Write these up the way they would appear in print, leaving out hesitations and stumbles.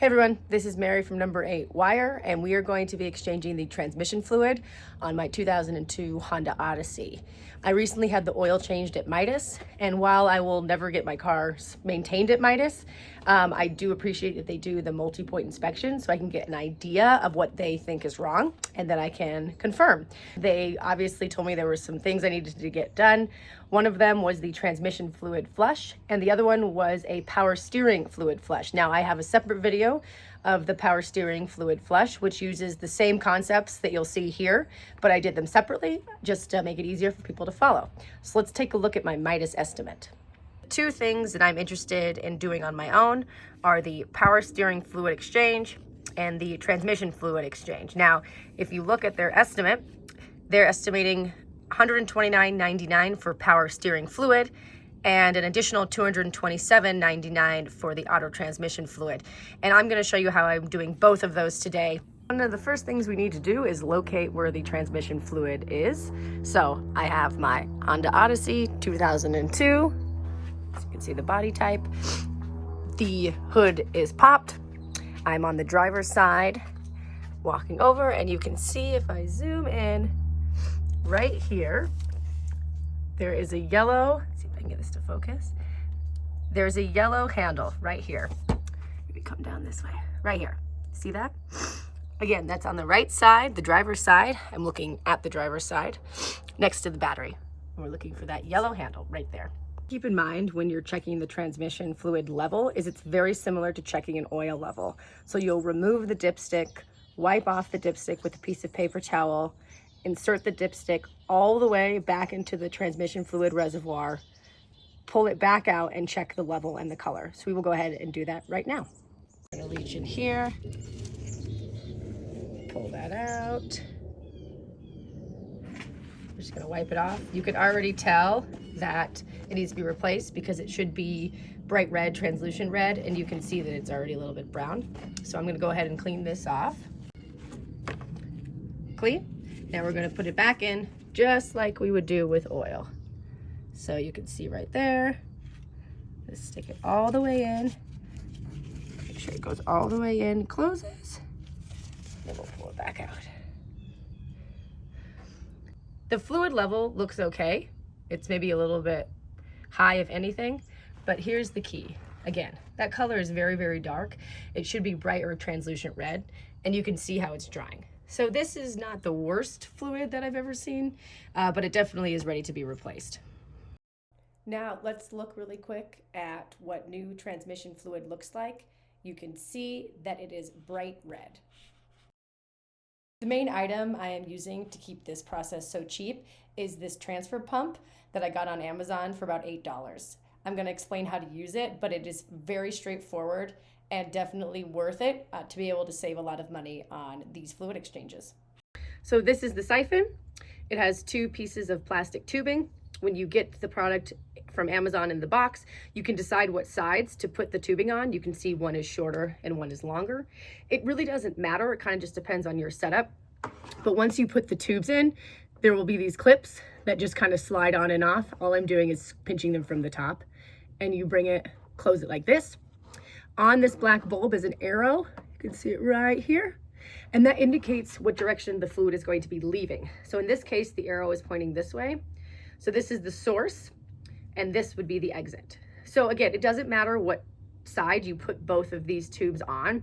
Hey everyone, this is Mary from number 8 Wire, and we are going to be exchanging the transmission fluid on my 2002 Honda Odyssey. I recently had the oil changed at Midas, and while I will never get my cars maintained at Midas, I do appreciate that they do the multi-point inspection so I can get an idea of what they think is wrong, and then I can confirm. They obviously told me there were some things I needed to get done. One of them was the transmission fluid flush, and the other one was a power steering fluid flush. Now, I have a separate video of the power steering fluid flush, which uses the same concepts that you'll see here, but I did them separately just to make it easier for people to follow. So let's take a look at my Midas estimate. The two things that I'm interested in doing on my own are the power steering fluid exchange and the transmission fluid exchange. Now, if you look at their estimate, they're estimating $129.99 for power steering fluid and an additional $227.99 for the auto transmission fluid. And I'm going to show you how I'm doing both of those today. One of the first things we need to do is locate where the transmission fluid is. So I have my Honda Odyssey 2002. So you can see the body type. The hood is popped. I'm on the driver's side walking over, and you can see if I zoom in right here, there is a yellow, let's see if I can get this to focus. There's a yellow handle right here. Maybe come down this way, right here. See that? Again, that's on the right side, the driver's side. I'm looking at the driver's side next to the battery. And we're looking for that yellow handle right there. Keep in mind when you're checking the transmission fluid level is it's very similar to checking an oil level. So you'll remove the dipstick, wipe off the dipstick with a piece of paper towel, insert the dipstick all the way back into the transmission fluid reservoir, pull it back out, and check the level and the color. So we will go ahead and do that right now. I'm gonna reach in here, pull that out. I'm just gonna wipe it off. You can already tell that it needs to be replaced because it should be bright red, translucent red, and you can see that it's already a little bit brown. So I'm gonna go ahead and clean this off. Clean. Now we're going to put it back in just like we would do with oil. So you can see right there. Just stick it all the way in. Make sure it goes all the way in, closes. Then we'll pull it back out. The fluid level looks okay. It's maybe a little bit high if anything, but here's the key. Again, that color is very, very dark. It should be bright or translucent red, and you can see how it's drying. So this is not the worst fluid that I've ever seen, but it definitely is ready to be replaced. Now let's look really quick at what new transmission fluid looks like. You can see that it is bright red. The main item I am using to keep this process so cheap is this transfer pump that I got on Amazon for about $8. I'm going to explain how to use it, but it is very straightforward and definitely worth it to be able to save a lot of money on these fluid exchanges. So this is the siphon. It has two pieces of plastic tubing. When you get the product from Amazon in the box, you can decide what sides to put the tubing on. You can see one is shorter and one is longer. It really doesn't matter. It kind of just depends on your setup. But once you put the tubes in, there will be these clips that just kind of slide on and off. All I'm doing is pinching them from the top, and you bring it, close it like this. On this black bulb is an arrow. You can see it right here. And that indicates what direction the fluid is going to be leaving. So in this case, the arrow is pointing this way. So this is the source, and this would be the exit. So again, it doesn't matter what side you put both of these tubes on.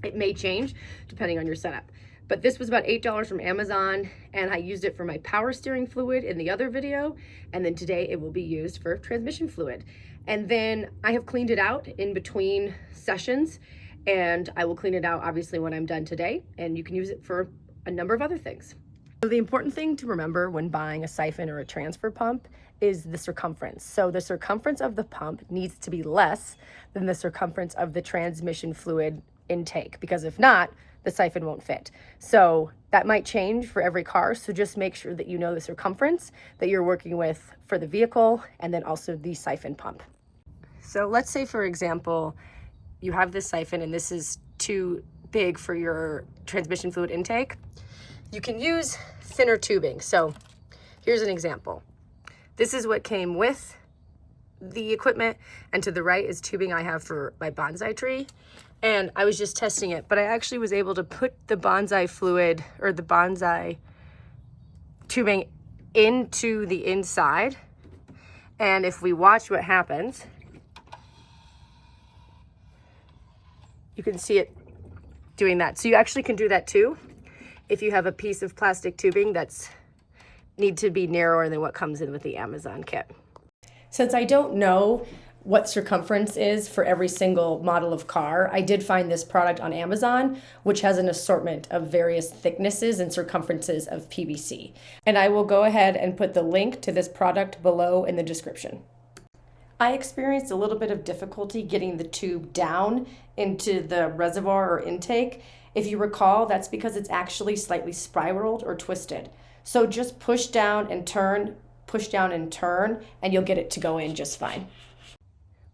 It may change depending on your setup. But this was about $8 from Amazon, and I used it for my power steering fluid in the other video. And then today it will be used for transmission fluid. And then I have cleaned it out in between sessions, and I will clean it out obviously when I'm done today, and you can use it for a number of other things. So the important thing to remember when buying a siphon or a transfer pump is the circumference. So the circumference of the pump needs to be less than the circumference of the transmission fluid intake, because if not, the siphon won't fit. So that might change for every car. So just make sure that you know the circumference that you're working with for the vehicle, and then also the siphon pump. So let's say, for example, you have this siphon and this is too big for your transmission fluid intake. You can use thinner tubing. So here's an example. This is what came with the equipment, and to the right is tubing I have for my bonsai tree. and I was just testing it, but I actually was able to put the bonsai fluid or the bonsai tubing into the inside. And if we watch what happens, you can see it doing that. So you actually can do that too if you have a piece of plastic tubing that's need to be narrower than what comes in with the Amazon kit. Since I don't know what circumference is for every single model of car, I did find this product on Amazon, which has an assortment of various thicknesses and circumferences of PVC. And I will go ahead and put the link to this product below in the description. I experienced a little bit of difficulty getting the tube down into the reservoir or intake. If you recall, that's because it's actually slightly spiraled or twisted. So just push down and turn, and you'll get it to go in just fine.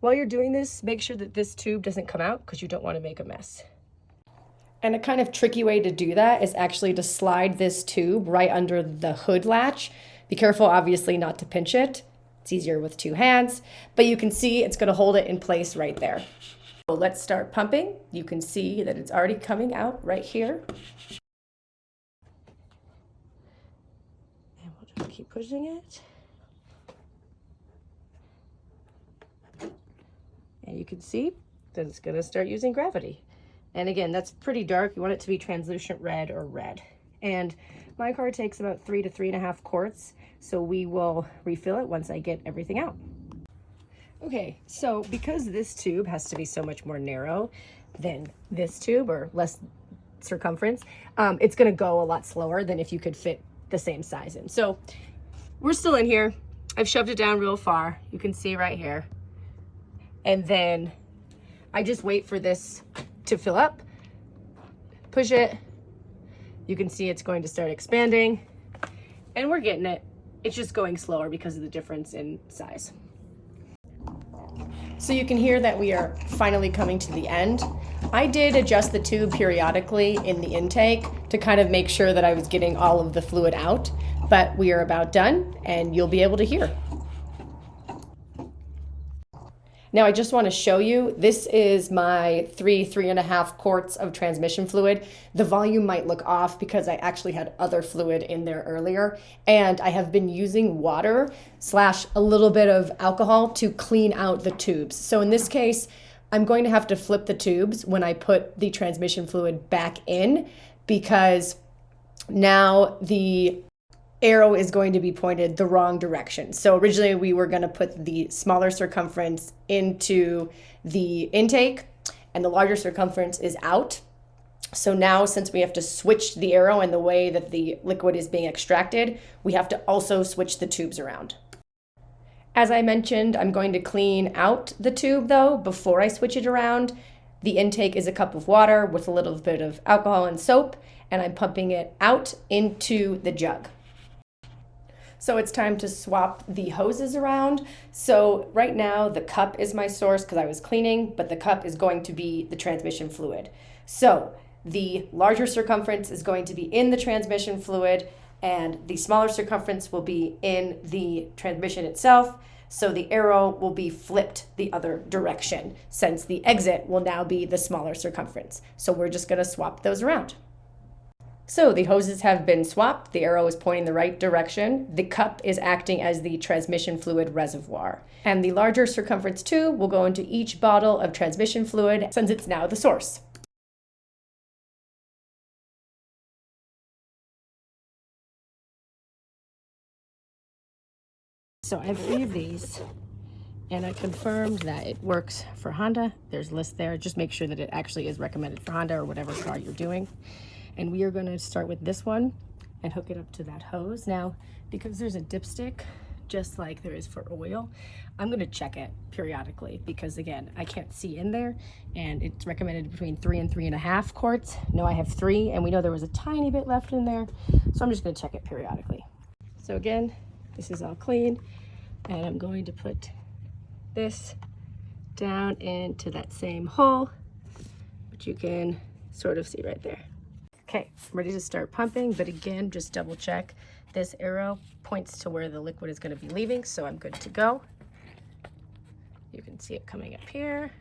While you're doing this, make sure that this tube doesn't come out because you don't want to make a mess. And a kind of tricky way to do that is actually to slide this tube right under the hood latch. Be careful, obviously, not to pinch it. It's easier with two hands, but you can see it's going to hold it in place right there. So let's start pumping. You can see that it's already coming out right here. And we'll just keep pushing it. And you can see that it's going to start using gravity. And again, that's pretty dark. You want it to be translucent red or red. And my car takes about 3 to 3.5 quarts, so we will refill it once I get everything out. Okay, so because this tube has to be so much more narrow than this tube, or less circumference, it's going to go a lot slower than if you could fit the same size in. So we're still in here. I've shoved it down real far. You can see right here. And then I just wait for this to fill up, push it. You can see it's going to start expanding, and we're getting it. It's just going slower because of the difference in size. So you can hear that we are finally coming to the end. I did adjust the tube periodically in the intake to kind of make sure that I was getting all of the fluid out, but we are about done, and you'll be able to hear. Now I just want to show you, this is my 3.5 quarts of transmission fluid. The volume might look off because I actually had other fluid in there earlier, and I have been using water / a little bit of alcohol to clean out the tubes. So in this case, I'm going to have to flip the tubes when I put the transmission fluid back in, because now the arrow is going to be pointed the wrong direction. So originally we were going to put the smaller circumference into the intake and the larger circumference is out. So now, since we have to switch the arrow and the way that the liquid is being extracted, we have to also switch the tubes around. As I mentioned, I'm going to clean out the tube though before I switch it around. The intake is a cup of water with a little bit of alcohol and soap, and I'm pumping it out into the jug. So it's time to swap the hoses around. So right now the cup is my source because I was cleaning, but the cup is going to be the transmission fluid. So the larger circumference is going to be in the transmission fluid, and the smaller circumference will be in the transmission itself. So the arrow will be flipped the other direction, since the exit will now be the smaller circumference. So we're just going to swap those around. So the hoses have been swapped. The arrow is pointing the right direction. The cup is acting as the transmission fluid reservoir. And the larger circumference tube will go into each bottle of transmission fluid, since it's now the source. So I have 3 of these, and I confirmed that it works for Honda. There's a list there. Just make sure that it actually is recommended for Honda or whatever car you're doing. And we are going to start with this one and hook it up to that hose. Now, because there's a dipstick, just like there is for oil, I'm going to check it periodically because, again, I can't see in there, and it's recommended between 3 and 3.5 quarts. No, I have 3, and we know there was a tiny bit left in there, so I'm just going to check it periodically. So again, this is all clean, and I'm going to put this down into that same hole, which you can sort of see right there. Okay, I'm ready to start pumping, but again, just double check. This arrow points to where the liquid is going to be leaving, so I'm good to go. You can see it coming up here.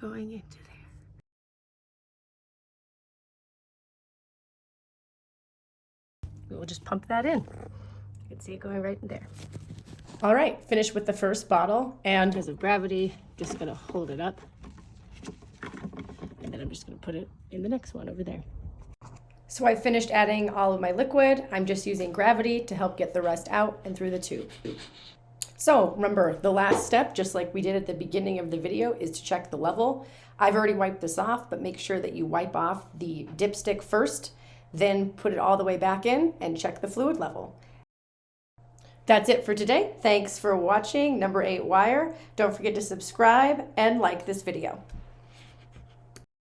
going into there. We'll just pump that in. You can see it going right in there. All right, finished with the first bottle, and because of gravity, just gonna hold it up. And then I'm just gonna put it in the next one over there. So I finished adding all of my liquid. I'm just using gravity to help get the rest out and through the tube. So remember, the last step, just like we did at the beginning of the video, is to check the level. I've already wiped this off, but make sure that you wipe off the dipstick first, then put it all the way back in and check the fluid level. That's it for today. Thanks for watching number 8 wire. Don't forget to subscribe and like this video.